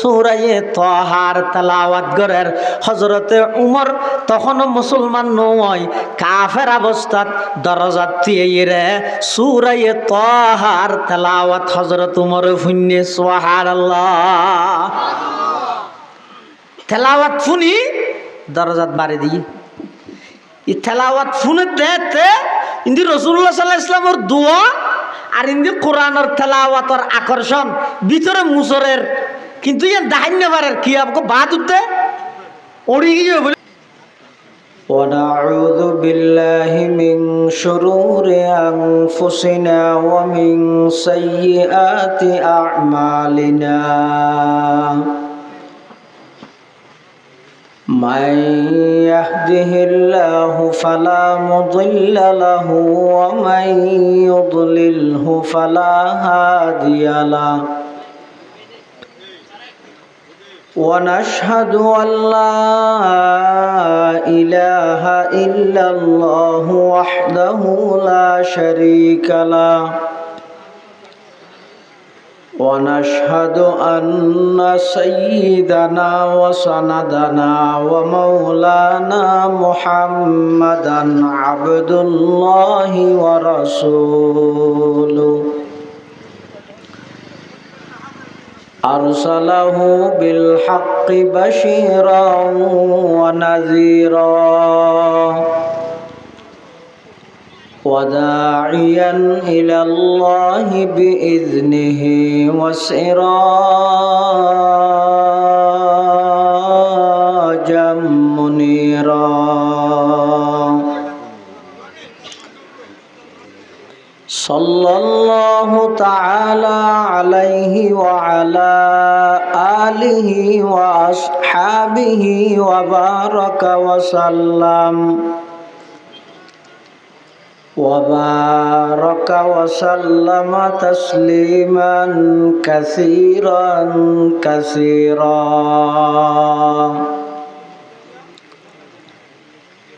সূরায়ে তাহার তেলাওয়াত করেন হযরতে উমর তখনও মুসলমান নয় কাফের অবস্থাত দরজাত তিয়েরে সূরায়ে তাহার তেলাওয়াত হযরত উমর ফুন্নে সুবহানাল্লাহ তেলাওয়াত ফুনি দরজাত বাড়ি দিয়ে এই তেলাওয়াত ফুনে দেতে ইন্দি রাসূলুল্লাহ সাল্লাল্লাহু আলাইহি ওয়াসাল্লামের দোয়া আর ইন্দি কোরআনের তেলাওয়াতের আকর্ষণ ভিতরে মুসরের কিন্তু ইয়া দাহিন্য পারের কি আপকো বাদ উঠতে ওড়ি গিয়ে বলে ونعوذ بالله من شرور أنفسنا ومن سيئات أعمالنا من يهده الله فلا مضل له ومن يضلله فلا هادي له ونشهد أن لا إله إلا الله وحده لا شريك له ونشهد أن سيدنا وسندنا ومولانا محمدا عبد الله ورسوله أرسله بالحق بشيرا ونذيرا وداعيا إلى الله بإذنه وسراجا منيرا صلى الله تعالى عليه وعلى آله وأصحابه وبارك وسلم تسليما كثيرا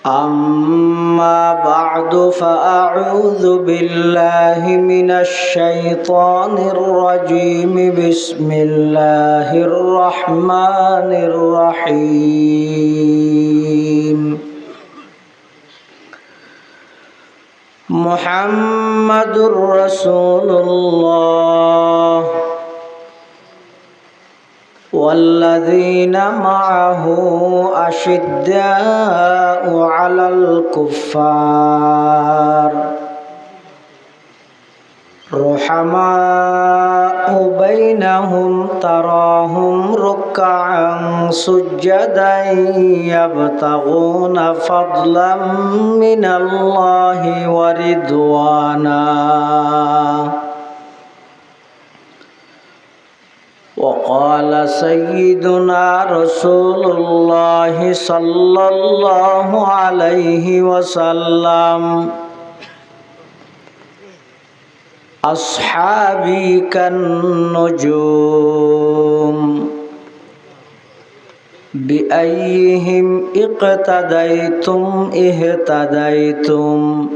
أما بعد فأعوذ بالله من الشيطان الرجيم بسم الله الرحمن الرحيم محمد رسول الله والذين معه أشداء على الكفار رحماء بينهم تراهم ركعا سجدا يبتغون فضلا من الله ورضوانا وقال سيدنا رسول الله صلى الله عليه وسلم أصحابي كالنجوم بأيهم اقتديتم اهتديتم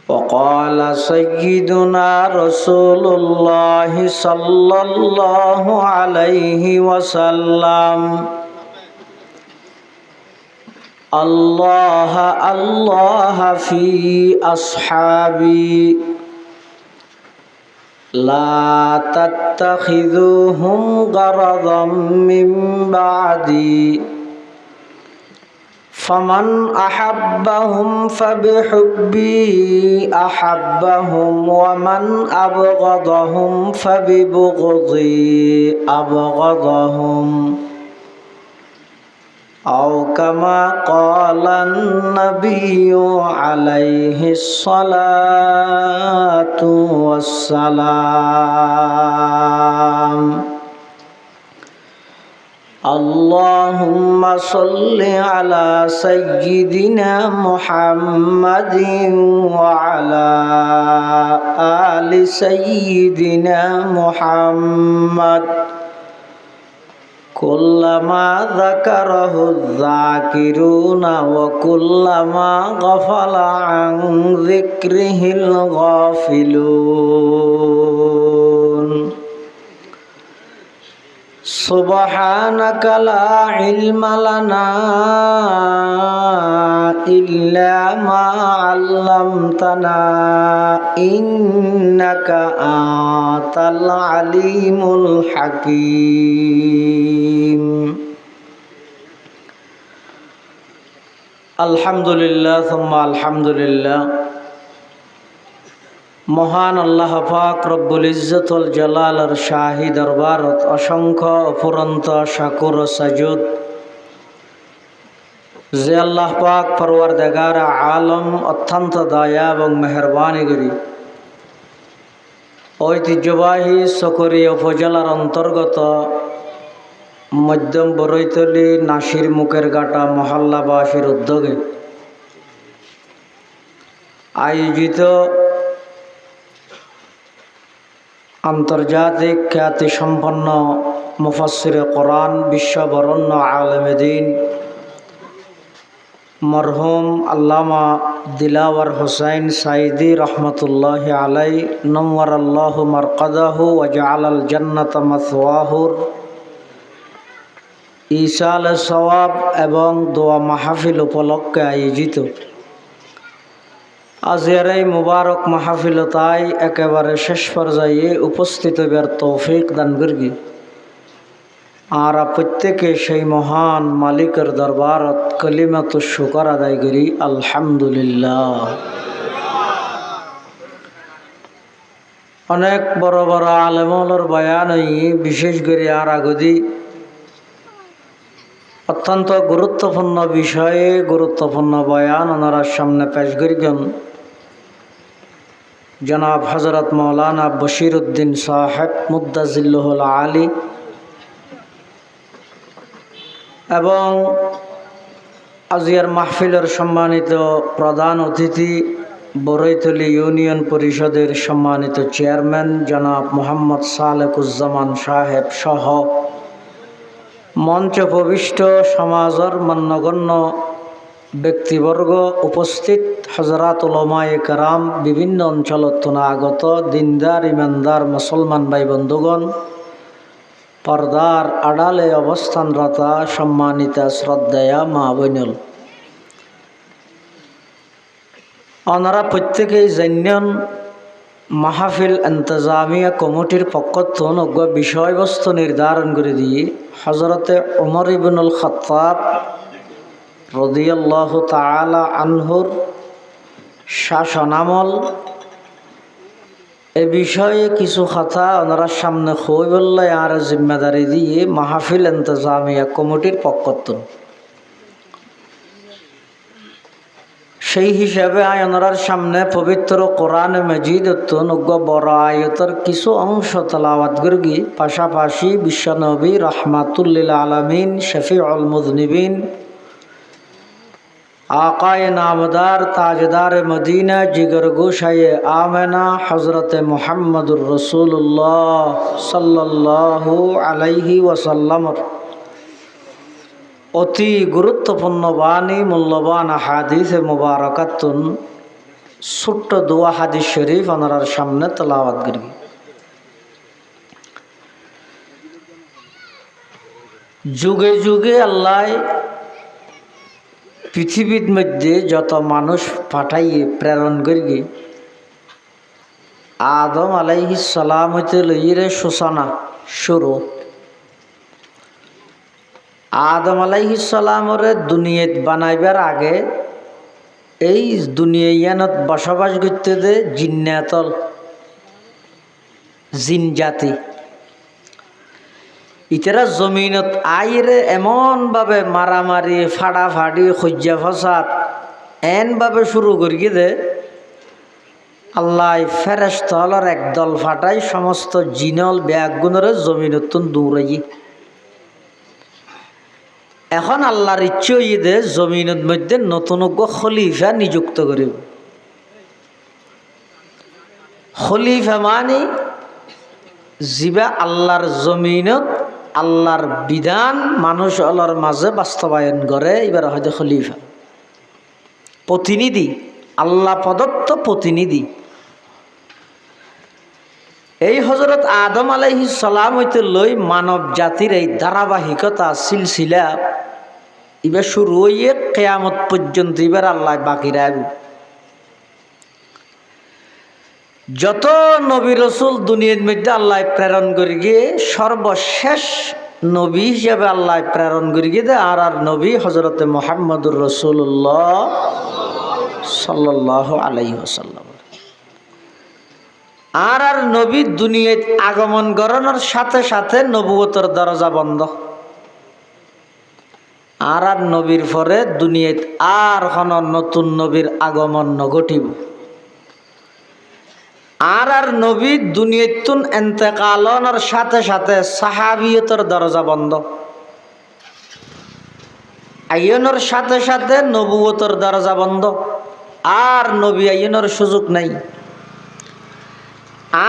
وقال سيدنا رسول الله صلى الله عليه وسلم الله الله في أصحابي لا تتخذوهم غرضا من بعدي فمن أحبهم فبحبي أحبهم ومن أبغضهم فببغضي أبغضهم أو كما قال النبي عليه الصلاة والسلام اللهم صل على سيدنا محمد وعلى آل سيدنا محمد كلما ذكره الذاكرون وكلما غفل عن ذكره الغافلون سبحانك لا علم لنا إلا ما علمتنا إنك أنت العليم الحكيم الحمد لله ثم الحمد لله মহান আল্লাহ পাক রব্বুল ইজ্জতুল জালালের শাহী দরবারত অসংখ্য অফুরন্ত শাকুর ও সাজুদ যে আল্লাহ পাক পরওয়ারদিগার আলম অত্যন্ত দয়া এবং মেহরবানি করি ঐতিহ্যবাহী চকরিয়া উপজেলার অন্তর্গত মধ্যম বরৈতলী নাসির মুখের গাটা মহল্লাবাসীর উদ্যোগে আয়োজিত আন্তর্জাতিক খ্যাতিসম্পন্ন মুফাসসিরে কোরআন বিশ্ববরণ্য আলেমে দ্বীন মরহুম আল্লামা দিলাওয়ার হুসাইন সাইদি রহমতুল্লাহি আলাই নওয়ারাল্লাহু মারকাদাহু ওয়া জাআলাল জান্নাতা মাসওয়াহুর ইসাল সওয়াব এবং দোয়া মাহফিল উপলক্ষে আয়োজিত আজকের এই মুবারক মাহফিলতায় একেবারে শেষ পর্যায়ে উপস্থিত হবার তৌফিক দান করি আর প্রত্যেকে সেই মহান মালিকের দরবারত কলিমাতু শুকর আদায় করি আলহামদুলিল্লাহ। অনেক বড় বড় আলেমুলের বয়ান বিশেষ করে আর আগদি অত্যন্ত গুরুত্বপূর্ণ বিষয়ে গুরুত্বপূর্ণ বয়ান ওনারা সামনে পেশ করিবেন জনাব হযরত মাওলানা বশির উদ্দিন সাহেব মুদ্দাজিল্লুহুল আলী এবং আজিয়ার মাহফিলের সম্মানিত প্রধান অতিথি বরৈতলী ইউনিয়ন পরিষদের সম্মানিত চেয়ারম্যান জনাব মোহাম্মদ সালেকুজ্জামান সাহেব সহ মঞ্চ প্রবিষ্ট সমাজের মান্যগণ্য ব্যক্তিবর্গ উপস্থিত হযরত উলামায়ে কেরাম বিভিন্ন অঞ্চলত আগত দিনদার ইমানদার মুসলমান ভাই বন্ধুগণ পর্দার আড়ালে অবস্থানরত সম্মানিতা শ্রদ্ধেয়া মা বোনেল ওনারা প্রত্যেকেই জানেন মাহফিল ইন্তজামিয়া কমিটির পক্ষ থেকে বিষয়বস্তু নির্ধারণ করে দিয়ে হযরতে ওমর ইবনুল খাত্তাব রাদিয়াল্লাহু তাআলা আনহুর শাসনামল এ বিষয়ে কিছু কথা ওনারা সামনে হই বললে আর জিম্মেদারি দিয়ে মাহফিল ইন্তজামিয়া কমিটির পক্ষ থেকে সেই হিসাবে ওনার সামনে পবিত্র কোরআন মাজিদ বড় আয়াতের কিছু অংশ তেলাওয়াত করি পাশাপাশি বিশ্বনবী রাহমাতুল্লিল আলামিন শফিউল মুযনিবিন आकाए नामदार ताजदार मदीना जिगर गोशाए आमना हज़रत मुहम्मदुर रसूलुल्लाह सल्लल्लाहु अलैहि वसल्लम अति गुरुत्वपूर्ण बानी मूल्यवान हादिस मुबारकातुन ছোট্ট দোয়া হাদিস শরীফ ওনার সামনে তেলাওয়াত করি। যুগে যুগে আল্লাহ পৃথিবীর মধ্যে যত মানুষ পাঠাইয়ে প্রেরণ করি আদম আলাইহিস সালাম হইতে লইরে সূচনা শুরু। আদম আলাইহিস সালামরে দুনিয়াত বানাইবার আগে এই দুনিয়াত বসবাস করতে দে জিন্নাতল জিন জাতি ইতারা জমিনত আইরে এমন ভাবে মারামারি ফাড়াফাড়ি খজ্জা ফসাদ এন ভাবে শুরু করি দে আল্লাহ ফেরেশতার একদল ফাটাই সমস্ত জিনল ব্যাগুণরে জমিনত দৌড়াই। এখন আল্লাহর ইচ্ছে দে জমিনের মধ্যে নতুন খলিফা নিযুক্ত করিব। খলিফা মানে জিবা আল্লাহর জমিনত আল্লাহর বিধান মানুষ আল্লাহর মাঝে বাস্তবায়ন করে এবার হয়তো খলিফা প্রতিনিধি আল্লাহ প্রদত্ত প্রতিনিধি। এই হযরত আদম আলাইহিস সালাম হইতে লই মানব জাতির এই ধারাবাহিকতা সিলসিলা এবার শুরু হইয়ে কিয়ামত পর্যন্ত এবার আল্লাহ বাকি রাখবে। যত নবী রসুল দুনিয়ার মধ্যে আল্লাহ প্রেরণ করে গিয়ে সর্বশেষ নবী হিসেবে আল্লাহ প্রেরণ করে গিয়ে দে আর নবী হজরতে মুহাম্মদুর রাসূলুল্লাহ সাল্লাল্লাহু আলাইহি ওয়াসাল্লাম। আর নবী দুনিয়ায় আগমন করানোর সাথে সাথে নবুয়তের দরজা বন্ধ। আর নবীর পরে দুনিয়ায় আর কোন নতুন নবীর আগমন নঘটিব। আর নবী দুনিয়াতুন ইন্তেকালনের সাথে সাথে সাহাবিয়তের দরজা বন্ধ। আইয়নের সাথে সাথে নবুয়তের দরজা বন্ধ। আর নবী আইয়নের সুযোগ নাই।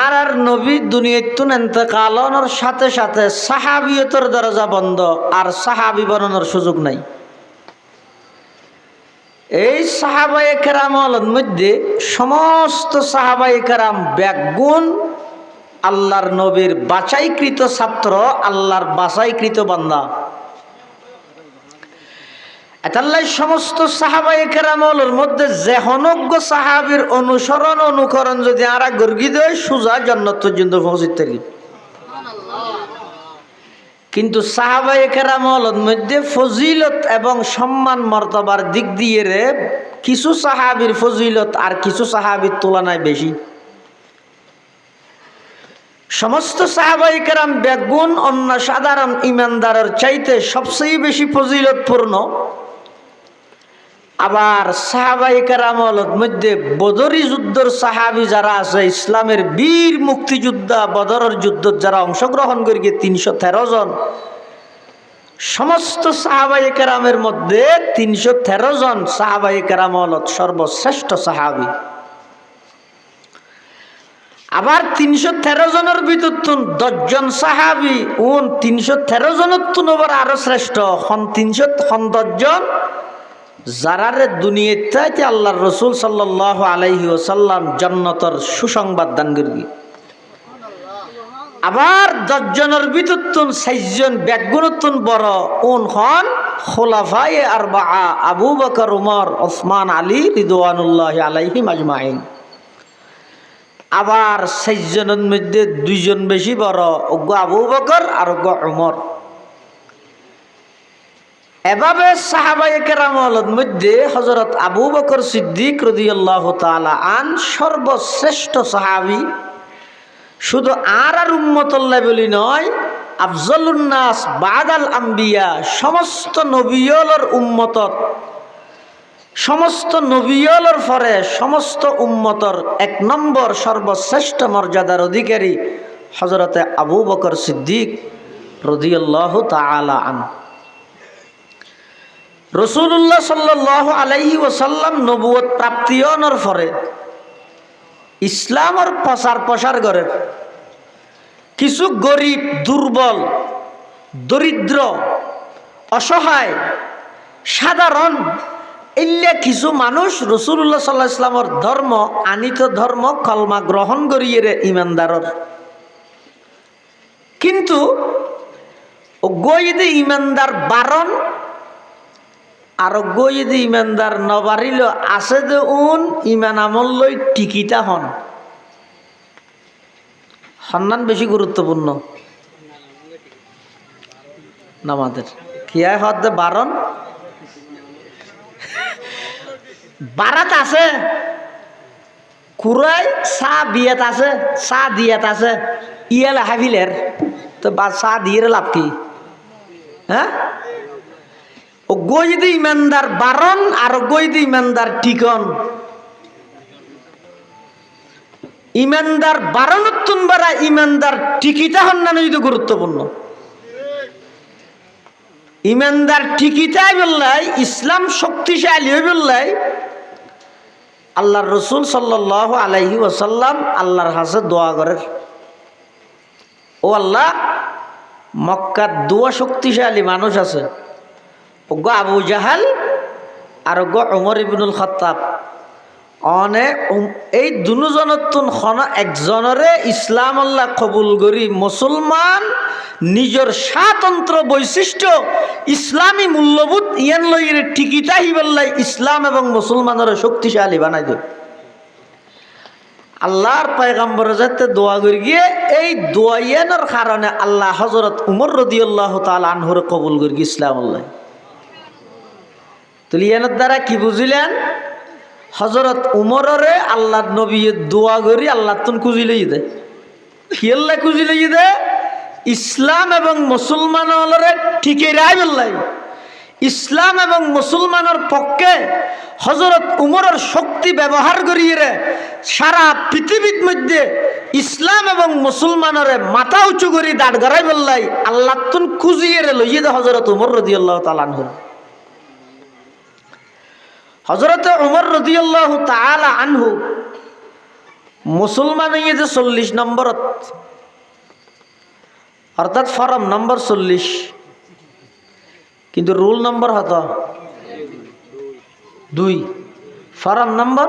আর নবী দুনিয়াতুন ইন্তেকালনের সাথে সাথে সাহাবিয়তের দরজা বন্ধ। আর সাহাবী বানানোর সুযোগ নাই। এই সাহাবায়ে কেরামের মধ্যে সমস্ত সাহাবায়ে কেরাম ব্যাগুণ আল্লাহর নবীর বাছাইকৃত ছাত্র, আল্লাহর বাছাইকৃত বান্দা। এতাল্লাই সমস্ত সাহাবায়ে কেরামের মধ্যে যে হনজ্ঞ সাহাবীর অনুসরণ অনুকরণ যদি আরা গর্গিত হয় সোজা জান্নাত পর্যন্ত পৌঁছিতে থাকি। কিন্তু সাহাবায়ে কেরামের মধ্যে ফজিলত এবং সম্মান মর্তবার দিক দিয়ে রে কিছু সাহাবীর ফজিলত আর কিছু সাহাবীর তুলনায় বেশি। সমস্ত সাহাবায়ে কেরাম বেগুন অন্য সাধারণ ইমানদারের চাইতে সবচেয়ে বেশি ফজিলতপূর্ণ। আবার সাহাবায়ে কেরামের মধ্যে বদরি যুদ্ধের সাহাবী যারা আছে, ইসলামের বীর মুক্তিযোদ্ধা বদরের যুদ্ধত যারা অংশগ্রহণ করে ৩১৩ জন, সমস্ত সাহাবায়ে কেরামের মধ্যে ৩১৩ জন সাহাবায়ে কেরাম হল সর্বশ্রেষ্ঠ সাহাবী। আবার ৩১৩ জনের ভিতর ১০ জন সাহাবী ৩১৩ জনের তুলনায় আরো শ্রেষ্ঠ হন ৩১০ জন যারারে দুনিয়াতে আল্লাহর রসুল সাল্লাল্লাহু আলাইহি ওয়াসাল্লাম জান্নাতের সুসংবাদ দান করবি। আবার ১০ জনের ভিতর ৬ জন ব্যাগুণতুন বড় হন খুলাফায়ে আরবাআ আবু বকর, উমর, ওসমান, আলী রিদওয়ানুল্লাহি আলাইহিম আজমাইন। আবার ৬ জনের মধ্যে ২ জন বেশি বড়, আবু বকর আর উমর। এভাবে সাহাবায়ে কেরামের মধ্যে হযরত আবু বকর সিদ্দিক রাদিয়াল্লাহু তাআলা আন সর্বশ্রেষ্ঠ সাহাবী। শুধু আর উম্মতুল্লাহ বলি নয়, আফজলুন নাস বাদাল আম্বিয়া, সমস্ত নবীয়লর উম্মতর, সমস্ত নবীয়লর পরে সমস্ত উম্মতর ১ নম্বর সর্বশ্রেষ্ঠ মর্যাদার অধিকারী হযরতে আবু বকর সিদ্দিক রাদিয়াল্লাহু তাআলা আন। রাসূলুল্লাহ সাল্লাল্লাহু আলাইহি ওয়াসাল্লাম নবুয়ত প্রাপ্তিয়নের পরে ইসলামের প্রসার করেন। কিছু গরিব, দুর্বল, দরিদ্র, অসহায়, সাধারণ এল্লা কিছু মানুষ রাসূলুল্লাহ সাল্লাল্লাহু আলাইহি ওয়াসাল্লামের ধর্ম আনিত ধর্ম কলমা গ্রহণ করিয়ে রে ইমানদারর। কিন্তু গইদে ইমানদার বারণ আর গইদে ইমানদার নবারিল আছে যে ইমান আমল লই টিকিটা হন সন্ধান বেশি গুরুত্বপূর্ণ নামাদের কিয়া হদ বারণ বারাত আছে, কুরাই চা বিয়াত আছে, চা দিয়াত আছে, ইয়ালে হাফিলের তো বা চা দিয়ে লাভ কি? হ্যাঁ, গইদি ইমানদার বারণ আর গইদি ইমানদার টিকন। ইমানদার বারণতুন বারা ইমানদার টিকিটা হন না নইতো গুরুত্বপূর্ণ। ইমানদার টিকিটাই বললাই ইসলাম শক্তিশালী হয়ে বললাই আল্লাহর রসুল সাল্লাল্লাহু আলাইহি ওয়াসাল্লাম আল্লাহর কাছে দোয়া করেন, ও আল্লাহ মক্কার দোয়া শক্তিশালী মানুষ আছে, ওগো আবু জাহাল আর ওগো উমর ইবনুল খাত্তাব, অনেক এই দুজনতুন খন একজনরে ইসলাম আল্লাহ কবুল করি মুসলমান নিজের স্বাতন্ত্র বৈশিষ্ট্য ইসলামী মূল্যবোধ ইয়ান লইরে টিকিটা হিবাল্লাই ইসলাম এবং মুসলমানের শক্তিশালী বানাই দেব। আল্লাহর পয়গম্বর যাতে দোয়া করে গিয়ে এই দোয়াইয়ানোর কারণে আল্লাহ হযরত উমর রাদিয়াল্লাহু তাআলা আনহুর কবুল করে ইসলাম আল্লাহ। তুলিয়ানোর দ্বারা কি বুঝিলেন? হযরত উমররে আল্লাহ নবী দোয়া করি আল্লাহ তুন খুঁজি লই দে, কি আল্লাহ খুঁজি লই দে ইসলাম এবং মুসলমানরে ঠিকই রায় বললাই। ইসলাম এবং মুসলমানের পক্ষে হযরত উমরের শক্তি ব্যবহার করিয়ে সারা পৃথিবীর মধ্যে ইসলাম এবং মুসলমানরে মাথা উঁচু করি দাঁড় গড়াই বললাই আল্লাহ তুন খুঁজিয়ে লইয়ে দে হযরত উমর রাদিয়াল্লাহু তাআলা আনহু। হযরত উমর রাদিয়াল্লাহু তাআলা আনহু মুসলমান হয়ে যে 40 নম্বরত অর্থাৎ ফরম নম্বর 40 কিন্তু রুল নম্বর হত 2, ফরম নম্বর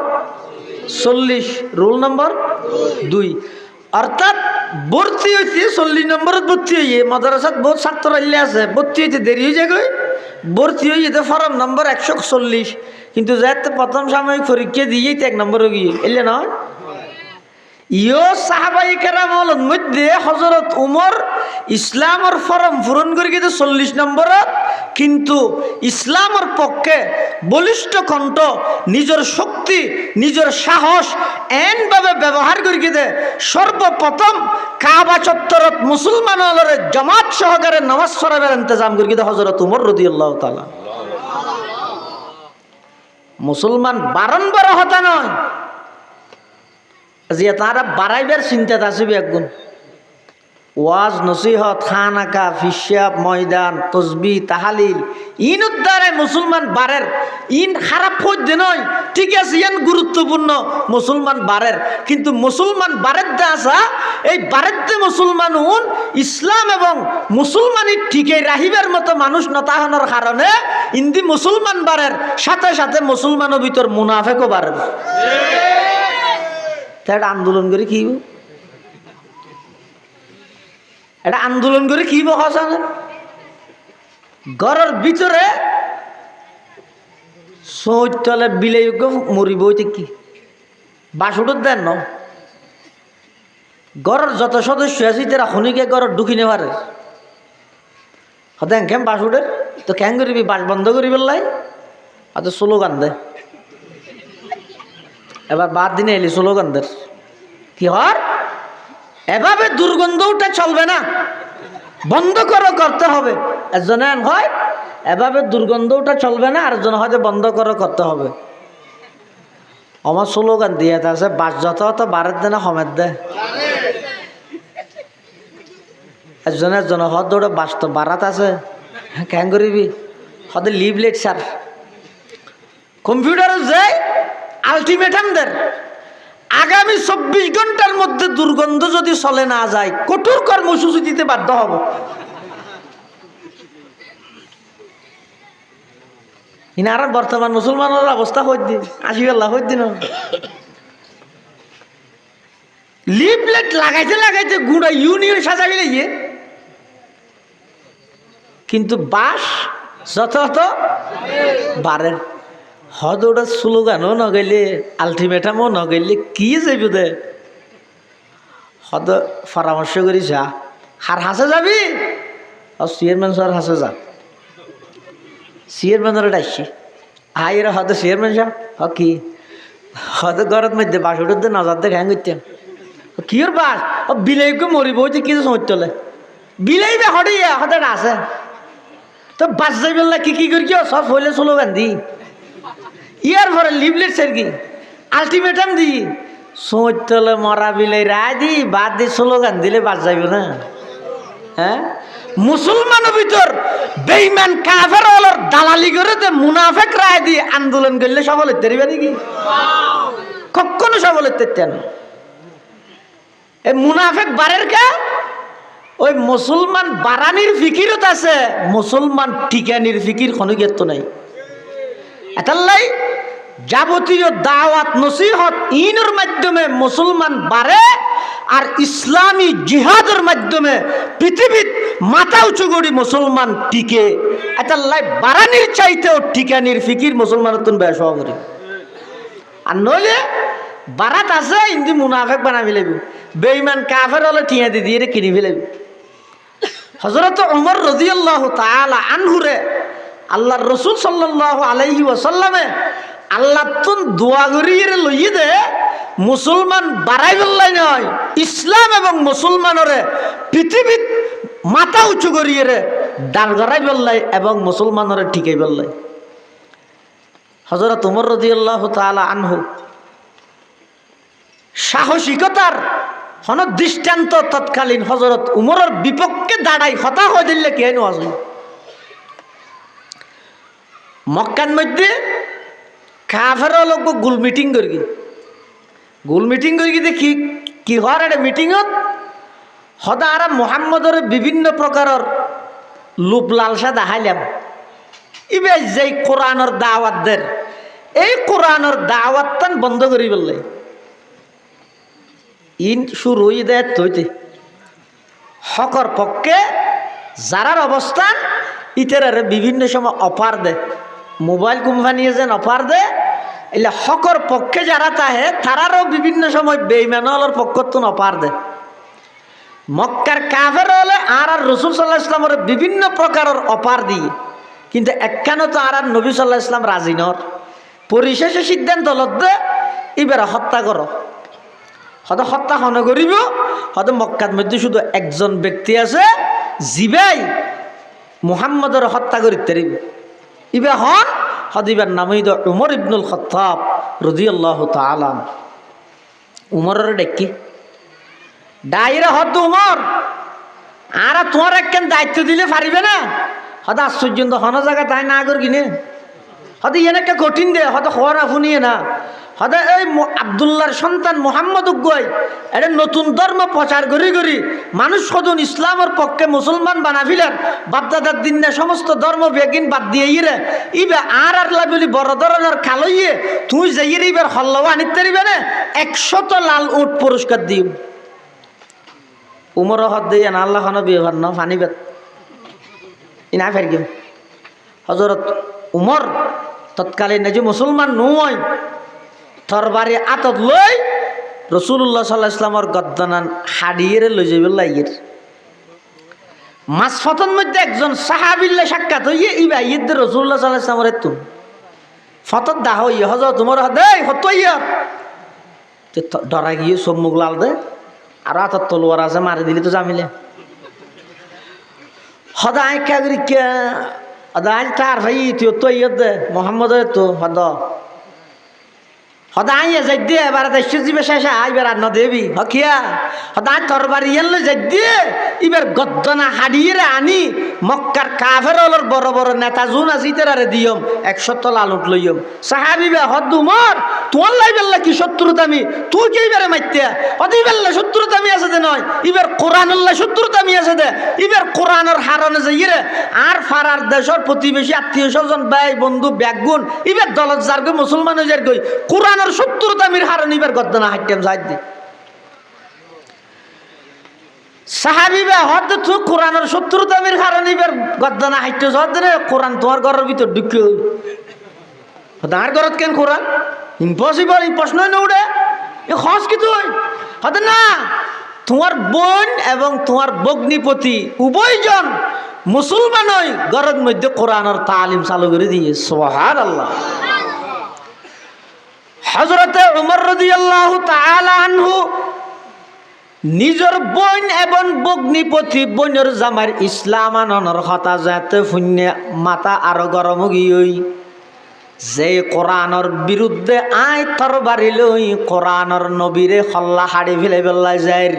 40 রুল নম্বর 2 অর্থাৎ ভর্তি হয়েছে 40 নম্বরত ভর্তি হয়ে মাদ্রাসাত বহুত ছাত্র আইলে আছে ভর্তি হইতে দেরি হয়ে যায় গই ভর্তি হয়ে যেতে ফরম নম্বর 140 কিন্তু যাতে প্রথম সাময়িক পরীক্ষা দিয়ে 1 নম্বরে গিয়ে এলে না ইয়ো সাহাবাই কেরামল মধ্যে হযরত উমর ইসলামের ফরম পূরণ করে গিয়ে 40 নম্বরত কিন্তু ইসলামের পক্ষে বলিষ্ঠ কণ্ঠ নিজের শক্তি নিজের সাহস এনভাবে ব্যবহার করে গিয়ে সর্বপ্রথম কাবা চত্বরত মুসলমানদের জামাত সহকারে নামাজ পড়াবার ইন্তজাম করে গিয়ে হযরত উমর রাদিয়াল্লাহু তাআলা। মুসলমান বারংবার হতা নয় যে তারা বাড়াইবার চিন্তাত আসবে একগুণ ওয়াজ নসিহত খানাকা ফিসাব ময়দান তসবি তাহালিল ইন দ্বারা মুসলমান বাড়ের ইন খারাপ পদ্য নয় ঠিক আছে ইয়ান গুরুত্বপূর্ণ মুসলমান বাড়ের কিন্তু মুসলমান বাড়ের দে আসা এই বাড়ের দে মুসলমান উন ইসলাম এবং মুসলমানি ঠিকই রাহিবার মতো মানুষ নতাহনের কারণে ইন্দি মুসলমান বাড়ের সাথে সাথে মুসলমানের ভিতর মুনাফেকও বাড়ের। এটা আন্দোলন করে কি এটা আন্দোলন করে কি বসান ঘরের ভিতরে সৈতলে বিলাই মরিব কি বাসুটোর দেন ন ঘরের যত সদস্য আছে তারা খনিকে ঘরের ঢুকি নেওয়ারে হতেন কেম বাসুটের তো কেন করিবি বাস বন্ধ করি পেলাই হয়তো স্লোগান দে এবার বাদ দিনে এলি স্লোগানদের কি হর এভাবে দুর্গন্ধটা চলবে না বন্ধ করতে হবে একজনে হয় এভাবে দুর্গন্ধটা চলবে না আরেকজন হয়তো বন্ধ করতে হবে। আমার স্লোগান দিয়ে আছে বাস যত হতো বারের দেনা সমেত দে একজন হদ দৌড়ে বাস তো বারাত আছে কেন করিবি হতে লিভলেট স্যার কম্পিউটারে যাই আলটিমেটাম দের আগামী 24 ঘন্টার মধ্যে দুর্গন্ধ যদি চলে না যায় কঠোর কর্মসূচি দিতে বাধ্য হব। ইনারা বর্তমান মুসলমানের অবস্থা হইদিন 80 হইদিন লিফলেট লাগাইতে গুঁড়া ইউনিয়ন সাজাবি লাগিয়ে কিন্তু বাস যত বারের হদ ওটা স্লোগানও নগাইলে আলটিমেটামও নগাইলে কি যাবি দে হদ পরামর্শ করি যা হার হাসে যাবি চেয়ারম্যান স্যার হাসে যা চেয়ারম্যানের ডাকছি হাই এরা হয়তো চেয়ারম্যান সাহেব কি হয়তো ঘরের মধ্যে বাস উঠে দে নজর দেখে হ্যাং করতাম কি ওর বাস বিলাইকে মরিব হচ্ছে কিছু সময় বিলাইবে হঠাইয়া হঠাৎ আছে তো বাস যাইবে কি করি সব হইলে স্লোগান দি ইয়ার পরে লিভলেট স্যার কি আলটিমেটাম দি সোঁচলে মরা বিলাই রায় দি বাদ দিয়ে স্লোগান দিলে বাস যাইবে না। হ্যাঁ মুসলমানের ভিতর বেঈমান কাফের ওলর দালালি করে দে মুনাফেক রায় দিয়ে আন্দোলন করলে সফল হতে পারবে নাকি কখনো সফল হতে না। এই মুনাফেক বারের কে ওই মুসলমান বারানির ফিকিরত আছে মুসলমান ঠিকানির ফিকির খনিকের তো নাই এটার লাই যাবতীয় দাওয়াত নসিহত ইনের মাধ্যমে মুসলমান বাড়ে, আর ইসলামী জিহাদের মাধ্যমে পৃথিবীর মাথা উঁচু করি মুসলমান টিকে। এটা লাইফ বাড়ানির চাইতেও ঠিকানির ফিকির মুসলমানের তুন বেশ করে। আর নইলে বারাত আছে ইন্দি মুনাফেক বানাবি লাগবে, বেঈমান কাফের হলে ঠিয়া দি দিয়ে কিনি ফেলাবি। হযরত ওমর রাদিয়াল্লাহু তাআলা আনহুরে আল্লাহর রাসূল সাল্লাল্লাহু আলাইহি ওয়াসাল্লামে আল্লাহ তুন দোয়া করিয়ে লইয়ে দে মুসলমান বাড়াই বললাই নয়, ইসলাম এবং মুসলমানরে পৃথিবীর মাথা উঁচু করিয়ে দাঁড় করাই বললাই এবং মুসলমানরে ঠিকাই বললাই। হযরত ওমর রাদিয়াল্লাহু তাআলা আনহু সাহসিকতার হন দৃষ্টান্ত তৎকালীন হযরত উমরের বিপক্ষে দাঁড়াই হতা হয়ে দিলে কেন আসবে। মক্কার মধ্যে কাফের লোক গোল মিটিং করি, গোল মিটিং করি দেখি কি হওয়ার একটা মিটিংত হদা আর মোহাম্মদের বিভিন্ন প্রকারের লোভ লালসা দেখাইলাম। ইবে যে কোরআনের দাওয়াত দের, এই কোরআনের দাওয়াত তান বন্ধ করি বললে ইন শুরু হয়ে দেয় তৈতে হকর পক্ষে যারার অবস্থান ইতারে বিভিন্ন সময় অফার দেয়, মোবাইল কোম্পানি যেন অফার দেয়, এলে হকর পক্ষে যারা তাহে তারারও বিভিন্ন সময় বেঈমানর পক্ষতুন অফার দেয়। মক্কার কাফের হলে আর রাসূল সাল্লাল্লাহু আলাইহি ওয়াসাল্লামের বিভিন্ন প্রকারের অফার দিয়ে, কিন্তু একখানে তো আর নবী সাল্লাল্লাহু আলাইহি ওয়াসাল্লাম রাজি নর। পরিশেষে সিদ্ধান্ত লদ্দে এবার হত্যা করো, হয়তো হত্যা হন করিব। হয়তো মক্কার মধ্যে শুধু একজন ব্যক্তি আছে জিবাই মুহাম্মদের হত্যা করিতে পারিব। ইবে হন হদিবার নাম হইল উমর ইবনুল খাত্তাব রাদিয়াল্লাহু তাআলা। উমরের ডেকি ডাইরে হদ উমর আর তোমার একখান দায়িত্ব দিলে পারিবে না। হয়তো আশ্চর্য হন জায়গা তাই না কর কিনে হয়তো ইয়ে একটা কঠিন দে হয়তো খবর শুনিয়ে না। হয়তো এই আবদুল্লাহর সন্তান মোহাম্মদ উগ্গই এটা নতুন ধর্ম প্রচার করি করি মানুষ সদন ইসলামের পক্ষে মুসলমান বানাফিলেন, বাপদাদার দিন না সমস্ত ধর্ম বেগিন বাদ দিয়ে ইরে ইবে আর বলি বড় ধরনের খালইয়ে তুই যাইয়ে এবার হল্লাও আনিতে পারিবে না, 100 লাল উট পুরস্কার দিও। উমর হদ দিয়ে না আল্লাহ খানো বিহার না ফানিবেদ ইনা ফের গেম। হযরত উমর তৎকালীন যে মুসলমান নয় তরবারি আতত লই রাসূলুল্লাহ সাল্লাল্লাহু আলাইহি ওয়াসাল্লামের গদ্দানান হাড়িয়ে লই যাইবে লাগের মাসফতন মধ্যে একজন সাহাবীল্লা সাক্ষাৎ হইয়ে ইবা ঈদ রাসূলুল্লাহ সাল্লাল্লাহু আলাইহি ওয়াসাল্লামের তুন ফতত দাহ হইয়ে হযরত উমর দেই হতইয়া তে ডরা গিয়ে সব মুখ লাল দে আর আতত তলোয়ার আছে মারি দিলি তো জামিলে হদাই কাগরি কে আদাল তার ভাই তুই তো ইয়ে দে মোহাম্মদের তো হদ হদাই যাই দিয়ে এবার দেশে যাবে শেষে আইবার আর ন দেবী হকিয়া হদাই তরবারি এলে যাই দিয়ে এবার গদ্দনা হাড়িয়ে আনি মক্কার কাফের হলর বড় বড় নেতা জুন আছে ইতারে দিয়ম 100 লাল উঠ লইয়ম। সাহাবী বে হদ উমর তোর লাই বেল্লা কি শত্রুতামি তুই কি এবারে মাইতে হদি বেল্লা শত্রুতামি আছে দে নয় এবার কোরআনুল্লাহ শত্রুতামি আছে দে এবার কোরআনের হারনে যাইরে আর ফারার দেশের প্রতিবেশী আত্মীয় স্বজন ভাই বন্ধু ব্যাগুন এবার দলত যারগে মুসলমান হয়ে যারগই কোরআন শত্রুতামির হারণ এবার গদ্দনা হাইটেম যাই দি সাহাবিবা হদ তু কোরআনের শত্রুতামির কারণ এবার গদ্দনা হাইটে যাওয়ার দিনে কোরআন তোমার ঘরের ভিতর ঢুকে তার ঘরত কেন কোরআন ইম্পসিবল এই প্রশ্নই না উঠে এ খস কি তুই হতে না তোমার বোন এবং তোমার ভগ্নিপতি উভয়জন মুসলমান হই ঘরের মধ্যে কোরআনের তালিম চালু করে দিয়ে সুবহানাল্লাহ। হযরতে উমর রাদিয়াল্লাহু তাআলা আনহু নিজের বোন এবং ভগ্নিপতি বোনের জামার ইসলাম আননের কথা যাতে শূন্য মাথা আরো গরম গিয়ে যে কোরআনের বিরুদ্ধে আয় তরবারি লই কোরআনের নবীরে হল্লা হাড়ি ফেলে বেল্লাই যায়।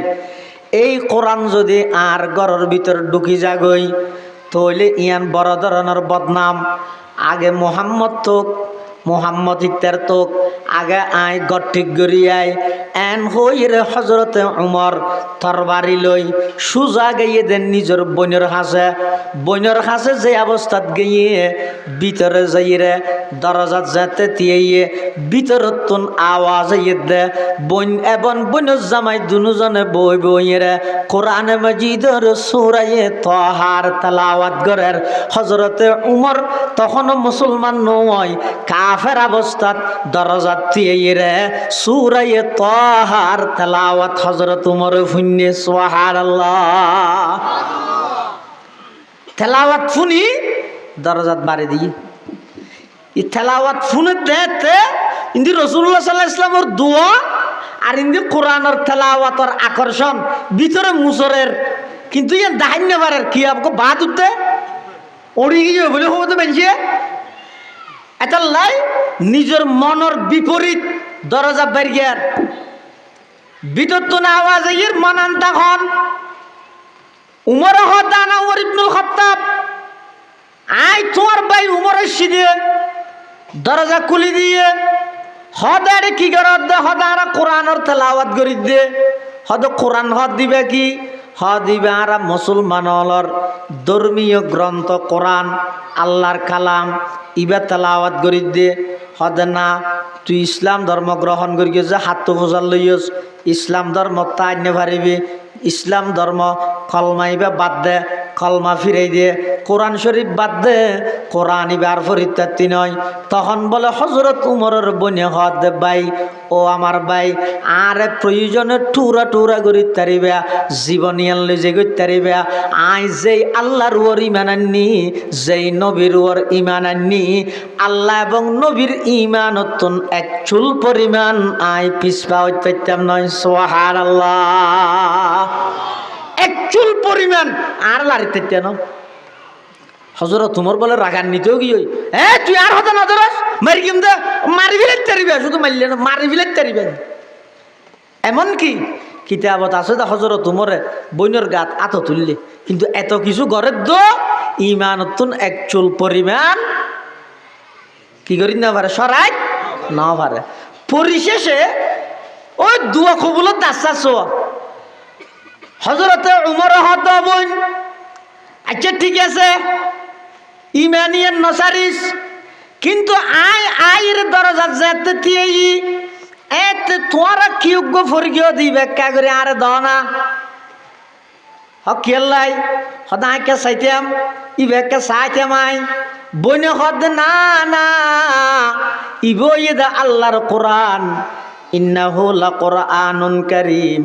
এই কোরআন যদি আর ঘরের ভিতর ঢুকি যাগই তইলে ইয়ান বড় ধরনের বদনাম। আগে মোহাম্মদ তো মোহাম্মদ ইত্যার তোক আগে আয় গঠিক গড়িয়ায় এন হইরে হজরতে উমর তরবারি লই সুজা গাইয়ে দেন নিজের বইনের হাসে যে অবস্থাত গিয়ে ভিতরে যাইরে দরজাত যেতে তিয়ে ভিতরত তুন আওয়াজ দে বইন এবং বইনের জামাই দুজনে বই বইরে কোরআনে মজিদের সূরায়ে তাহার তেলাওয়াত করের হজরতে উমর তখন মুসলমান নয় কাফের অবস্থাত দরজাত তিয়ে সূরায়ে তাহার তেলাওয়াত হজরত উমর ফুন্নে সুবহানাল্লাহ তেলাওয়াত ফুনি দরজাত বাড়ি দিয়ে ই তেলাওয়াত ফুনে দেতে ইন্দি রাসূলুল্লাহ সাল্লাল্লাহু আলাইহি ওয়াসাল্লামের দোয়া আর ইন্দি কোরআনের তেলাওয়াতের আকর্ষণ ভিতরে মুসরের কিন্তু ইয়ে দাহান্য পারে কি আপকো বাদ উঠতে ওড়ি গিয়ে বলে হবো তো বেঞ্চে এটা লাই নিজের মনের বিপরীত দরজা বের গিয়ার ভিতর তো না আওয়াজ এর মানান তখন উমর হদানা উমর ইবনুল খাত্তাব আই তোমার ভাই উমরের সিদে দরজা খুলি দিয়ে হদারে কি করত দে হদারা কোরআনের তেলাওয়াত করি দে হদ কোরআন হদ দিবে কি হদ দিবে আর মুসলমানর ধর্মীয় গ্রন্থ কোরআন আল্লাহর কালাম ইবা তেলাওয়াত করি দে হদ না তুই ইসলাম ধর্ম গ্রহণ করি যে হাত বোঝার লইস ইসলাম ধর্ম তাই নে পারিবি ইসলাম ধর্ম কলমাইবা বাদ দে কলমা ফিরাই দিয়ে কোরআন শরীফ বাদ দে কোরআন ইবার ফরিত্যার্থী নয় তখন বলে হজরত উমরের বনে হদ দে ভাই ও আমার ভাই আর প্রয়োজনে টুরা টুরা করি তারিবা জীবনিয়ান লই যে গই তারিবা আই যেই আল্লাহর ওর ইমান আননি যেই নবীর ওর ইমান আননি আল্লাহ এবং নবীর ইমানতন এক চুল পরিমাণ আই পিছপা হইতে পারতাম নয় সুবহানাল্লাহ এক চুল পরিমাণ আর লারিতে কেন হজরত তোমার বলে রাগান নিতেও কি তুই আর হতে না ধরস মারি কিম দে মারি ফেলে তারিবে শুধু মারলে না মারি ফেলে তারিবে এমনকি কিতাবত আছে দা হজরত তোমারে বইনের গাত আত তুললে কিন্তু এত কিছু ঘরের দো ইমানতুন এক চুল পরিমাণ কি করি না পারে সরাই না পারে পরিশেষে ওই দুয়া কবুলত দাস হজরতে উমর হত বোন আচ্ছা ঠিক আছে ইমানিয়ান নসারিস কিন্তু আয়ের দরজা যেতে তিয়েই এতে তোরা কি উগ্র ফরগিও দিবে কা করে আরে দাও না হকিয়াল্লাই হদাকে চাইতাম ইবেকে চাইতাম আই বইনে হদ না না ইবই দা আল্লাহর কোরআন ইন্নাহু লাকুরআনুন কারীম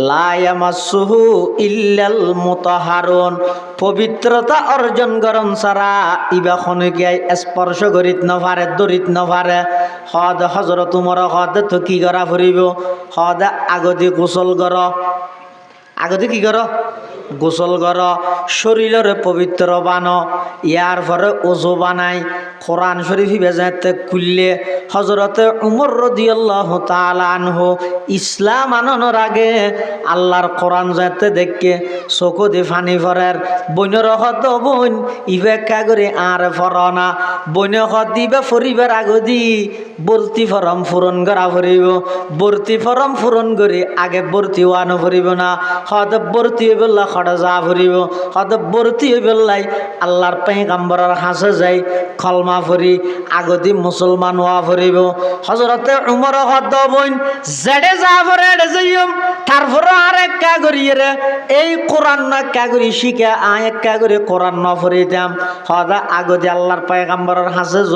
লা ইয়ামাসসুহু ইল্লাল মুতাহহারুন পবিত্রতা অর্জন করন সারা ইবা খনকে স্পর্শ করিত নভারে দরিত নভারে হদ হযরত উমর হদ তো কি করা ফুরিব হদ আগদি গোসল কর আগদি কি কর গোসল কর শরীরের পবিত্র বানো ইয়ার পরে ওযু বানাই কোরআন শরীফ বেজাতে খুললে হযরতে উমর রাদিয়াল্লাহু তাআলা আনহু ইসলাম আনানোর আগে আল্লাহর কোরআন যাতে দেখে চকু দি ফানি ফরের বইনের হদ বইন ইবেকা করে আর ফরনা বইনে হদ দিবে ফরিবার আগদি ভর্তি ফরম পূরণ করা ফরিব ভর্তি ফরম পূরণ করে আগে ভর্তি ওয়ানো ফরিব না হদ ভর্তি হইবল্লা খড়া যা ফরিব হদ ভর্তি হইবল্লাই আল্লাহর পয়গম্বরের হাসে যাই কলমা ফরি আগদি মুসলমান ওয়া ফরিব হযরতে উমর হদ বইন জেডে যা ফরে এডে যাইম তারপর আর একা করিয়ে রে এই কোরআন না কা করি শিখে একা করে কোরআন না ফরিতাম হদা আগদি আল্লাহর পয়গম্বরের হাসে য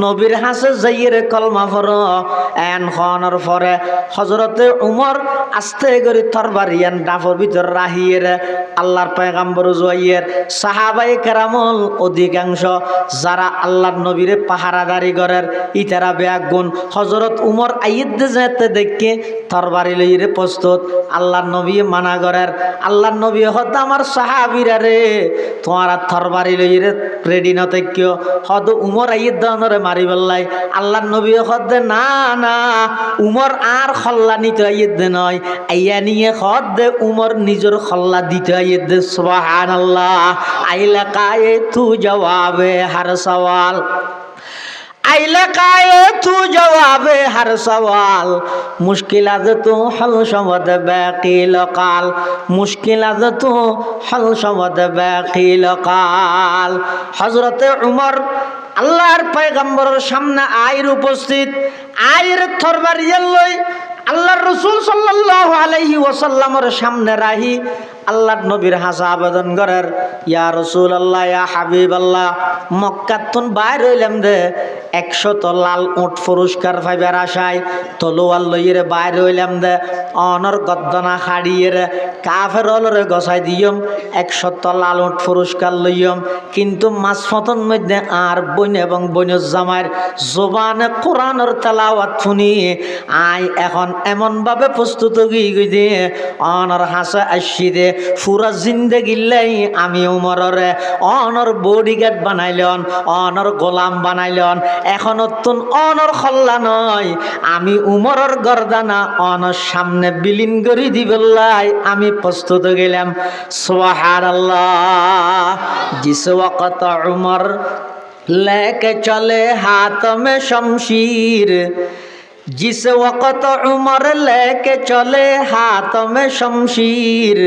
নবীর হাসে যাইয়ে রে কলমা ফর এন খনর পরে হযরতে উমর আস্তে করে তরবারিয়ান ডাফর ভিতর রাহিয়ে রে আল্লাহর পয়গম্বর জয়ের সাহাবায়ে কেরামল অধিকাংশ যারা আল্লাহর নবীরে পাহারাদারি করের ইতারা বেয়াগুন হযরত উমর আইয়দ যেতে দেখে তরবারি লইরে প্রস্তুত আল্লাহর নবী মানা করের আল্লাহর নবী হদ আমার সাহাবীরা রে তোমারা তরবারি লইরে রেডি না থাকিও হদ উমর আইয়দ দনরে মারি বললাই আল্লাহর নবী হদ না না উমর আর খল্লা নিতে আইয়দ নয় আইয়া নিয়ে হদ দে উমর নিজের খল্লা দিতে আইয়দ সুবহানাল্লাহ আইলা কায়ে তু জবাবে হর সওয়াল आइले काए तू जवाबे हर सवाल मुश्किलात तू हल शवद बाकील काल मुश्किलात तू हल शवद बाकील काल हजरत उमर আল্লাহর পয়গম্বরের সামনে আয়ের উপস্থিত আয়ের তরবারিয়া লই আল্লাহর রাসূল সাল্লাল্লাহু আলাইহি ওয়াসাল্লামের সামনে রাহি আল্লাহর নবীর হাসা আবেদন করার ইয়া রাসূলুল্লাহ ইয়া হাবিবাল্লাহ মক্কাতুন বাইর হইলাম দে 100 লাল উট পুরস্কার পাইবার আশায় তলোয়ার লইরে বাইর হইলাম দে অনর গদ্দনা খাড়িয়ে কাফের অলরে গসাই দিয়ম 100 লাল উট পুরস্কার লইয়ম কিন্তু মাসফতন মধ্যে আর বইন এবং বইনের জামাইর জবানে কোরআনের তেলাওয়াত শুনি আই এখন এমন ভাবে প্রস্তুত গই দিয়ে অনর হাসা আসি দে পুরা জিন্দেগি লাই আমি উমরের অনর বডিগার্ড বানাইলন অনর গোলাম বানাইলন এখন তুন অনর খল্লা নয় আমি উমরের গর্দানা অনর সামনে বিলীন করি দিবল্লাই আমি প্রস্তুত গেলাম সুবহানাল্লাহ জিস ওয়াক্ত উমর लेके चले हाथ में शमशीर जिस वक़्त उमर लेके चले हाथ में शमशीर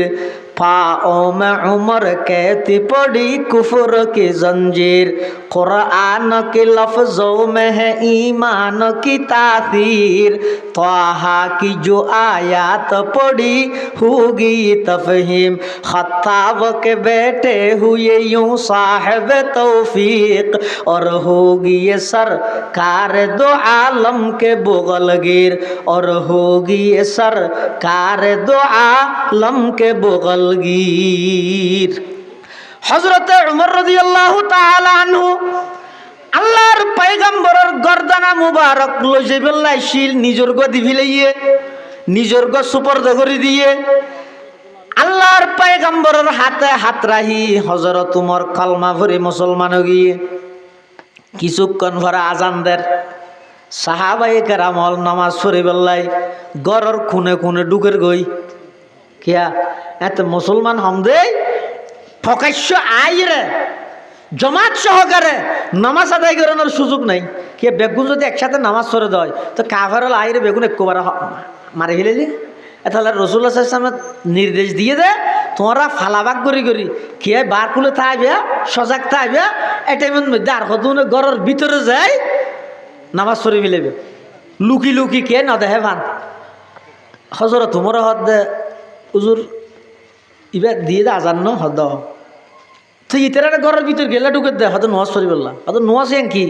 पाओ में उमर कहती पड़ी कुफर की जंजीर कुरान के लफ्ज़ों में है ईमान की तासीर त्वाहा की जो आयत पड़ी होगी तफहीम खत्ताब के बेटे हुए यूं साहिब तौफीक और होगी ये सरकार दो आलम के बुगलगिर और होगी ये सरकार दो आलम के बुगल গীর হযরতে উমর রাদিয়াল্লাহু তাআলা আনহু আল্লাহর পয়গম্বরের গর্দানা মুবারক লইজেবেল্লাই শিল নিজর গদি ফিলাইয়ে নিজর গ সুপর্দ করে দিয়ে আল্লাহর পয়গম্বরের হাতে হাত রাহি হযরত উমর কলমা পড়ে মুসলমান গিয়ে কিছুক্ষণ পরে আজান দেন সাহাবায়ে কেরামল নামাজ পড়ে বেল্লাই গরর খুনে খুনে ঢুকের গই কিয়া এত মুসলমান হমদে প্রকাশ্য আইরে জমাত সহকারে নামাজ আদায় করানোর সুযোগ নাই কে বেগুন যদি একসাথে নামাজ পড়ে দেয় তো কাফেরল আইরে বেগুন একবারে মারে ফেলেলি তাহলে রাসূলুল্লাহ সাল্লাল্লাহু আলাইহি ওয়াসাল্লাম নির্দেশ দিয়ে দে তোমরা ফালাবাগ করি করি কে বার খুলে থাকবে সজাগ থাকবে এটাই মধ্যে আর কত ঘরের ভিতরে যায় নামাজ পড়ে ফেলেবে লুকি লুকি কে না দেহে ভান হযরত উমর হদ দে হুজুর ইবা দিয়ে দে আজান ন হদ তো ইতারা ঘরের ভিতর গেলা ঢুকে দে হয়তো নোয়াজ পড়ি বললাম হয়তো নোয়াজ কি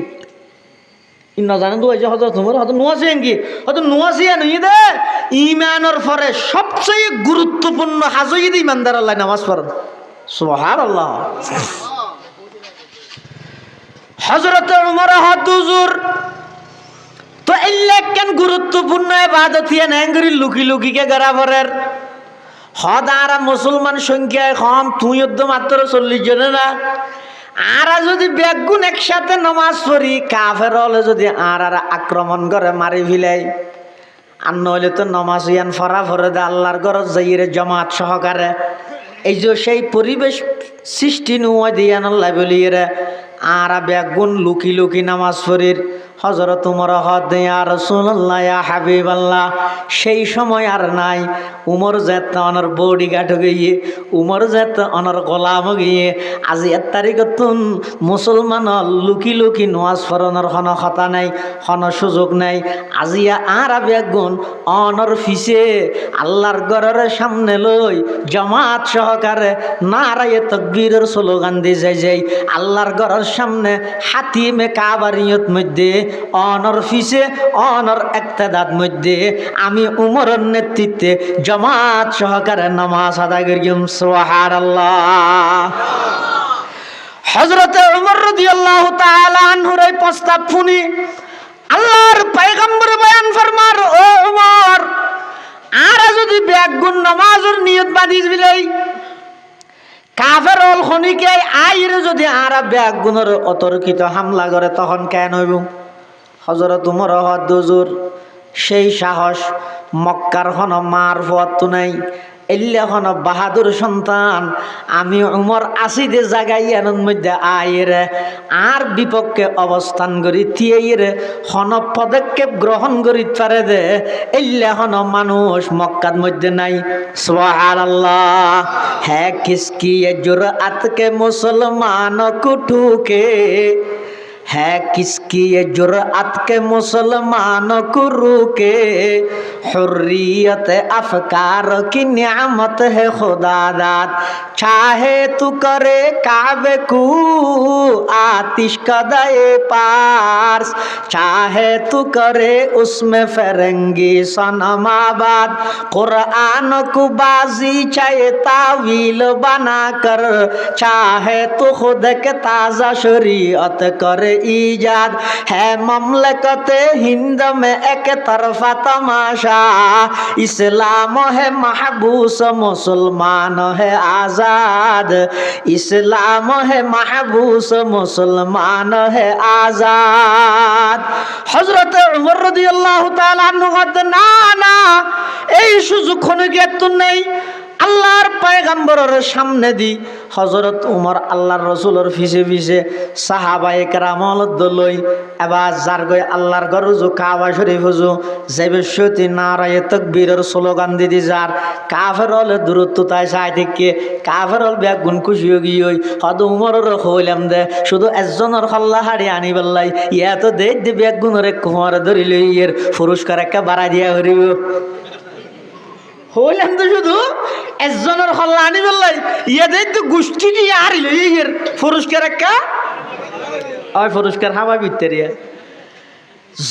ই না জানেন তো ওই যে হযরত উমর হয়তো নোয়াজ কি হয়তো নোয়াজ নিয়ে দে ইমানের পরে সবচেয়ে গুরুত্বপূর্ণ হাজই দি ইমানদার আল্লাহ নামাজ পড়েন সুবহানাল্লাহ হযরত উমর হদ হুজুর তো এলে কেন গুরুত্বপূর্ণ ইবাদত হিয়া নেঙ্গরি লুকি লুকি কে গরা পরের হদারা মুসলমান সংখ্যায় কম তুই মাত্র 40 জনে না আর যদি বেগুন একসাথে নামাজ পড়ি কাফের হলে যদি আর আক্রমণ করে মারি ফেলাই আর নইলে তো নামাজ ইয়ান ফরা ভরে দে আল্লাহর ঘর যাইরে জমাত সহকারে এই যে সেই পরিবেশ সৃষ্টি নুয় দিয়ান আল্লাহ বলিয়ে আর বেগুন লুকি লুকি নামাজ পড়ির হযরত উমর হদ ইয়া রাসূলুল্লাহ ইয়া হাবিবাল্লাহ সেই সময় আর নাই উমর যেত অনর বডিগার্ড গিয়ে উমর যেত অনর গোলাম গিয়ে আজ 1 তারিখতুন মুসলমান লুকি লুকি নামাজ পড়ানোর কোনো কথা নাই কোনো সুযোগ নাই আজিয়া আর বেগুন অনর ফিসে আল্লাহর ঘরের সামনে লই জামাত সহকারে নারায়ে তাকবীরের স্লোগান দিয়ে যাই আল্লাহর ঘরের সামনে হাতিমে কাবারিয়ত মধ্যে অনর ফিসে অনর ইক্তেদাদ মধ্যে আমি উমরের নেতৃত্বে জামাত সহকারে নামাজ আদায় করিম সুবহানাল্লাহ হযরত উমর রাদিয়াল্লাহু তাআলা আনহুর এই প্রস্তাব শুনি আল্লাহর পয়গম্বর বয়ান ফরমার ও উমর আর যদি বেগুন নামাজের নিয়ত বাঁধিস বিলাই কাফের অল খনিকে আইরে যদি আর বেগুনের অতর্কিত হামলা করে তখন কেন হইব হযরত উমর হদ হুজুর সেই সাহস মক্কার হন মারফত নাই এল্লা হন বাহাদুর সন্তান আমি উমর আসিদে জাগাইয়ানোর মধ্যে আয়েরে আর বিপক্ষে অবস্থান করি থিয়েরে হন পদক্ষেপ গ্রহণ করি পারে দে এল্লা হন মানুষ মক্কার মধ্যে নাই সুবহানাল্লাহ। হ্যাঁ কিসকি জুরআত কে মুসলমান কুঠুকে है किसकी ये जुर्अत के मुसलमान को रुके हुर्रियत अफकार की नियामत है खुदा दाद चाहे तू करे काबे को आतिश कदाए पार्स चाहे तू करे उसमें फरंगी सनमाबाद कुरान को बाजी चाहे तावील बना कर चाहे तू खुद के ताज़ा शरीयत करे ईजाद है ममलकते हिंद में एक तरफा तमाशा इस्लाम है महबूस मुसलमान है आज़ाद इस्लाम है महबूस मुसलमान है आज़ाद। हजरत उमर रदियल्लाहु ताआला अन्हु ना ना এই সুযোগ কোনো গেত নাই আল্লাহর পয়গম্বরের সামনে দি হযরত উমর আল্লাহর রাসূলের পিছে পিছে সাহাবায়ে কেরামল দলই এবার যার গয় আল্লাহর গরজু কাবা শরীফ হুজু জেবেশতি নারায়ে তাকবীরের স্লোগান দিদি যার কাফের হলে দূরত্ব তাই চাই থেকে কাফের হল বেগুন খুশি গিয়ে হদ উমরের হইলাম দে শুধু একজনের হল্লা হাড়ি আনি বেল্লাই ইয়া তো দেখ দি বেগুনের কুমার ধরিল ইয়ের পুরস্কার একটা বাড়াই দিয়া হরিব হইলাম তো শুধু একজনের হল্লা আনি বেল্লাই ইয়া দেখ তো গোষ্ঠী দিয়ে হারিল ইয়ের পুরস্কার একটা ওই পুরস্কার হাওয়া ভিতরিয়া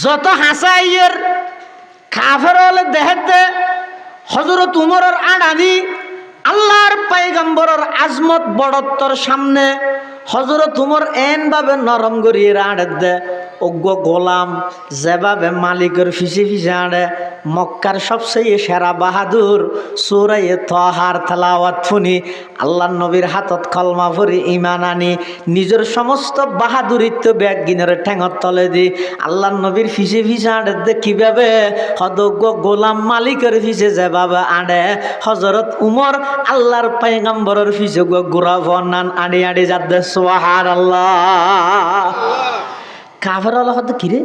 যত হাসাইয়ের কাফের হলে দেখাতে হযরত উমরের আড়ানি আল্লাহর পয়গম্বরের আজমত বড়ত্বর সামনে হযরত উমর এন ভাবে নরম করিয়ে আড়ে দে অজ্ঞ গোলাম যেভাবে মালিকের ফিসে ফিসে আড়ে মক্কার সবচেয়ে সেরা বাহাদুর সূরা তাহার তেলাওয়াত শুনি আল্লাহর নবীর হাতত কলমা পড়ি ঈমান আনি নিজের সমস্ত বাহাদুরিত্ব ব্যাগ গিনের ঠ্যাঙর তলে দি আল্লাহর নবীর ফিসে ফিসে আড়ে দে কিভাবে হদজ্ঞ গোলাম মালিকের ফিসে যেভাবে আড়ে হযরত উমর আল্লাহর পয়গম্বরের ফিসে গোরা ভনান আড়ি আড়ি যাচ্ছে সুবহানাল্লাহ। কাফের হতে কিরে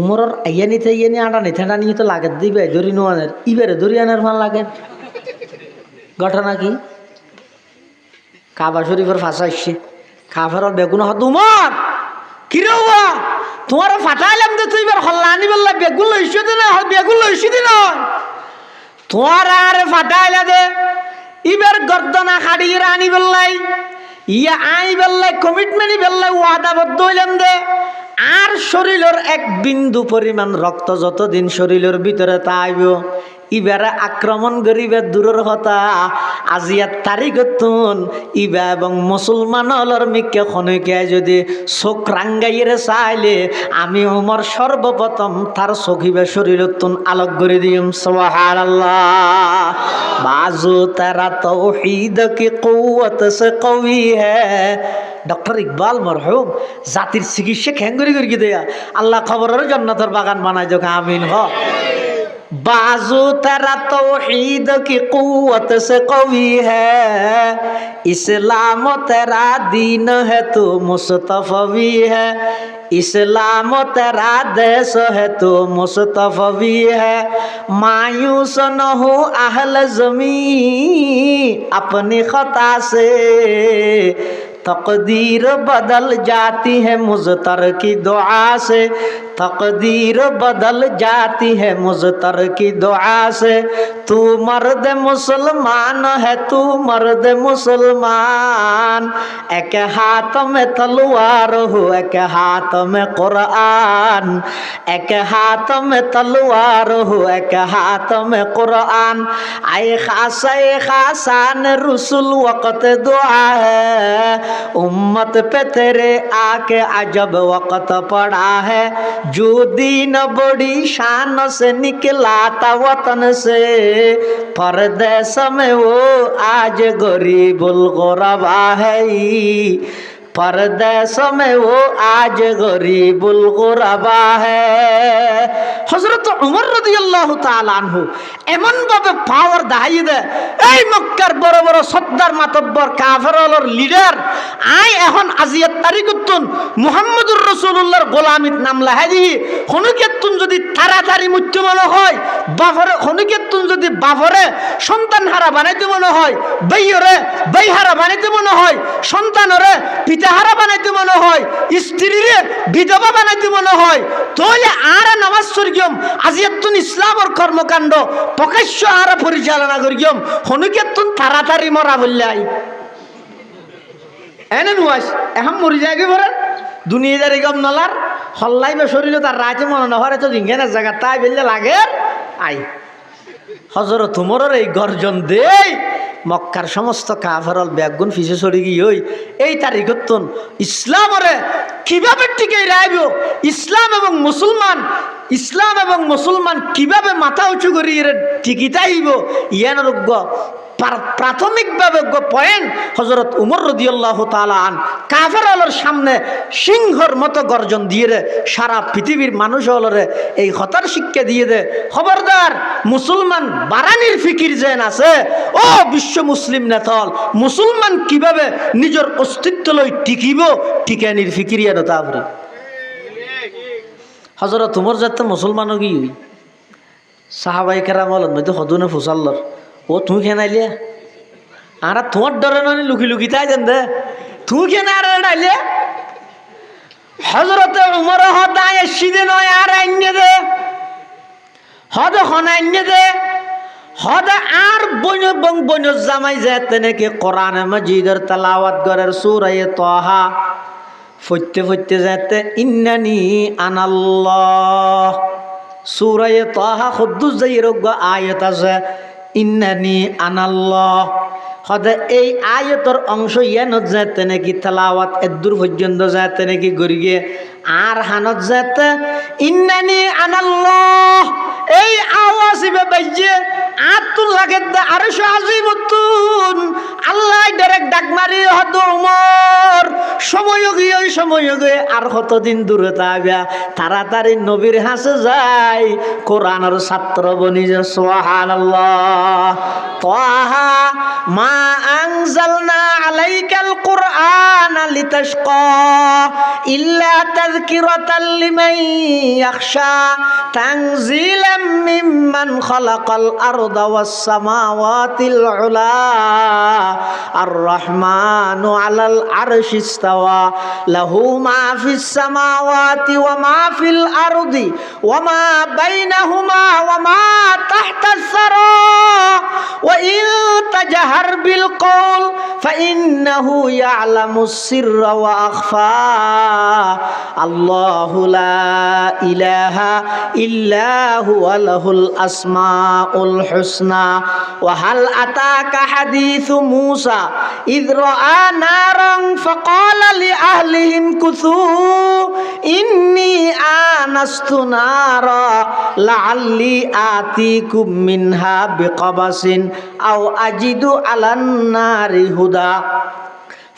উমরের আইয়ানিতে আইয়ানি আড়ানি ঠেঁড়া নিয়ে তো লাগে দিবে ধরি নোয়ানের ইবারে ধরি আনার ভাল লাগে ঘটনা কি কাবা শরীফের ফাঁসা আসছে কাফের বেগুন হত উমর কিরে হওয়া তোমার ফাটাইলাম যে তুই এবার হল্লা আনি বললা বেগুন লইছি দিন বেগুন লইছি দিন তোমার আরে ফাটাইলা দে ইবার গর্দনা খাড়িয়ে আনি বললাই ইয়া আই বললাই কমিটমেন্টই বললাই ওয়াদাবদ্ধ হইলাম দে আর শরীরের এক বিন্দু পরিমাণ রক্ত যতদিন শরীরের ভিতরে তাইব ইবারে আক্রমণ করিবে দূরের হতা আজিয়ার তারিখতুন ইবা এবং মুসলমান হলর মিকে খনকে যদি চোখ রাঙ্গাইরে চাইলে আমি উমর সর্বপ্রথম তার চোখিবে শরীরতুন আলোক করে দিম সুবহানাল্লাহ। বাজু তেরা তৌহিদ কি কুওয়াত সে কওয়ি হ্যায় ডক্টর ইকবাল মরহুম জাতির চিকিৎসা খেঙ্গুরি করে দেয়া আল্লাহ খবরের জান্নাতের বাগান বানাই দেখ আমিন হ। बाजू तेरा तौहीद की कुव्वत से कवी है इस्लाम तेरा दीन है तू मुस्तफवी है इस्लाम तेरा देश है तू मुस्तफवी है मायूस न हो अहल ज़मी अपनी खता से तकदीर बदल जाती है मुज़तर की दुआ से तकदीर बदल जाती है मुज़तर की दुआ से तू मर्द मुसलमान है तू मर्द मुसलमान एक हाथ में तलवार हो एक हाथ में कुरान एक हाथ में तलवार हो एक हाथ में कुरान आए खासान रसूल वक़्त दुआ है उम्मत पे तेरे आके अजब वक़्त पड़ा है जो दीन बड़ी शान से निकला था वतन से परदेश में वो आज गरीबुल गुरबा है परदेशों में वो आज गरीबुल गुरबा है। হযরত উমর রাদিয়াল্লাহু তাআলা আনহু এমন ভাবে পাওয়ার দেখাই দেয়, এই মক্কার বড় বড় সর্দার মাতব্বর কাফেরদের লিডার আই এখন আজিয়াত তারিকুতুন মুহাম্মদুর রাসূলুল্লাহর গোলামিত নাম লাহাই দি হনুকেতুন যদি তাড়াতাড়ি মৃত্যু মনে হয় বাফরে হনুকেতুন যদি বাফরে সন্তান হারা বানাইতে মনে হয়, বাইরে বাইহারা বানাইতে মনে হয়, সন্তানরে পিতাহারা বানাইতে মনে হয়, স্ত্রীরে বিধবা বানাইতে মনে হয়, তাহলে আর নামাজ সরগিয়ম আজিয়াতুন ইসলামর কর্মকাণ্ড প্রকাশ্য আর পরিচালনা করিয়ম হনুকেতুন তাড়াতাড়ি মরা বললাই এনে নুয়াস এখন মরি যায় কি বলেন দুনিয়াদারি গম নলার হল্লাইবে শরীরে তার রাতে মনে না হয় তো দিঙ্গেনের জায়গা তাই বললে লাগে আই হযরত উমরের এই গর্জন দেই মক্কার সমস্ত কাফেরল ব্যাগুন ফিসে সরি গিয়ে এই তারিখতুন ইসলামরে কিভাবে টিকে রাখব, ইসলাম এবং মুসলমান কিভাবে মাথা উঁচু করি টিকিতাইব ইয়ান রোগ্য প্রাথমিকভাবে পয়েন্ট হযরত উমর রাদিয়াল্লাহু তাআলা আন কাফেরদের সামনে সিংহর মতো গর্জন দিয়ে রে সারা পৃথিবীর মানুষ হলরে এই হতার শিক্ষা দিয়ে দে খবরদার মুসলমান বারানির ফিকির যেন আছে ও বিশ্ব মুসলিম নেতল মুসলমান কিভাবে নিজের অস্তিত্ব লই টিকিব টিকানির ফিকিরিয়া নতাবরি হযরত উমর যাতে মুসলমানও কি সাহাবাই কেরাম বলেন তো হদুনে ফুসাল্লর ও তুই খেনাইলে আর তোমার ডরে নয় লুকি লুকি তাই দেন দে তুই খেনা আর ডাইলে হযরতে উমর হদায় সিদে নয় আর আইনে দে হদ হনাইনে দে হদ আর বন বং বন জামাই যেতে নাকি কোরআন মাজিদের তেলাওয়াত করার সূরা তাহা ফইতে ফইতে যেতে ইন্নানি আনাল্লাহ সূরা তাহা খুদ্দুস যাইর আয়াত আছে ইন্নানি আনাল্লাহ হদে এই আয়াতের অংশ ইয়ানত যেতে নাকি তেলাওয়াত এদূর পর্যন্ত যেতে নাকি গড়িয়ে আর হানত যেতে ইন্নানি আনাল্লাহ এই আওয়াজ ইবে বাইজে আতুল লাগে আরশ আজিমতুন আল্লাহ ডাইরেক্ট ডাক মারি হদ উমর সময় গিয়ে আর কতদিন দূরে থাকবা তাড়াতাড়ি নবীর হাসে যায় কোরআনের ছাত্র বনি যে সুবহানাল্লাহ তাহা মা আনজালনা আলাইকাল কুরআন লিতাশকা ইল্লা তাযকিরাতাল লিমান ইয়াখশা তানজিলাম মিম্মান খালাকাল আরদা ওয়াস সামাওয়াতিল উলা আর রহমানু আলাল আরশি ইস্তাওয়া লাহু মা ফিস সামাওয়াতি ওয়া মা ফিল আরদি ওয়া মা বাইনাহুমা ওয়া মা তাহতাস সারা ওয়া ইন তাজহার বিল কওল ফাইন্নাহু ইয়ালামুস সিররা ওয়া আখফা আল্লাহু লা ইলাহা ইল্লা হুয়া লাহুল আসমাউল হুসনা ওয়া হাল আতাকা হাদিসু মূসা ইয রাআ নারান ফাকালা লিআহলিহিম কুসু ইন্নী আনাস্তু নারা লাআল্লি আতিকুম মিনহা বিকাবাসিন আও আজিদু আলান নারি হুদা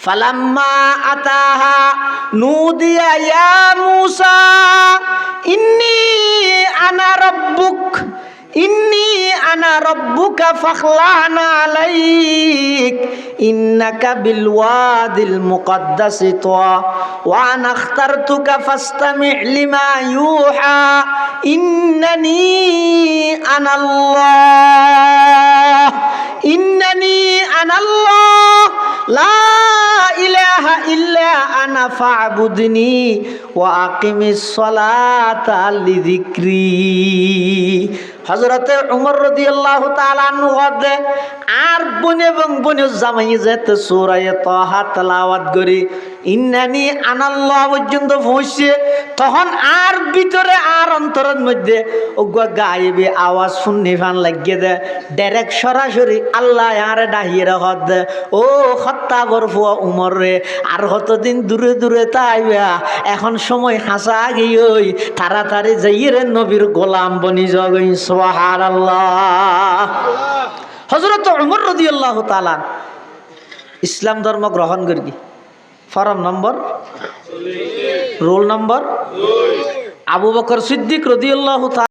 ফালাম্মা আতাহা নুদিয়া ইয়া মূসা ইন্নী আনা রাব্বুকা ফাখলা'না আলাইক ইন্নাকা বিল ওয়াদিল মুকদ্দাসি তুয়া ওয়া আনা আখতারতুকা ফাসতামি' লিমা ইউহা ইন্নানি আনাল্লাহ লা ইলাহা ইল্লা আনা ফা'বুদনি ওয়া আকিমিস সালাতা লিযিকরি হযরতে উমর রাদিয়াল্লাহু তাআলা আনহু হদে আর বনে এবং বনে জামাই যেতে সূরা তাহা তেলাওয়াত করি ইন্নানি আনাল্লাহ পর্যন্ত পৌঁছে তখন আর ভিতরে আর অন্তরের মধ্যে ওগা গায়েবে আওয়াজ শুননি ফান লাগিয়ে দে ডাইরেক্ট সরাসরি আল্লাহ আরে ডাহিয়ে রাখত দে ও হত্যা বরফুয়া উমর রে আর কতদিন দূরে দূরে তাইবা এখন সময় হাসা গিয়ে তাড়াতাড়ি যাইয়ে রে নবীর গোলাম বনি জগই সুবহানাল্লাহ হযরত উমর রাদিয়াল্লাহু তাআলা ইসলাম ধর্ম গ্রহণ করি ফরম নম্বর, রোল নম্বর। আবু বকর সিদ্দিক রাদিয়াল্লাহু তাআলা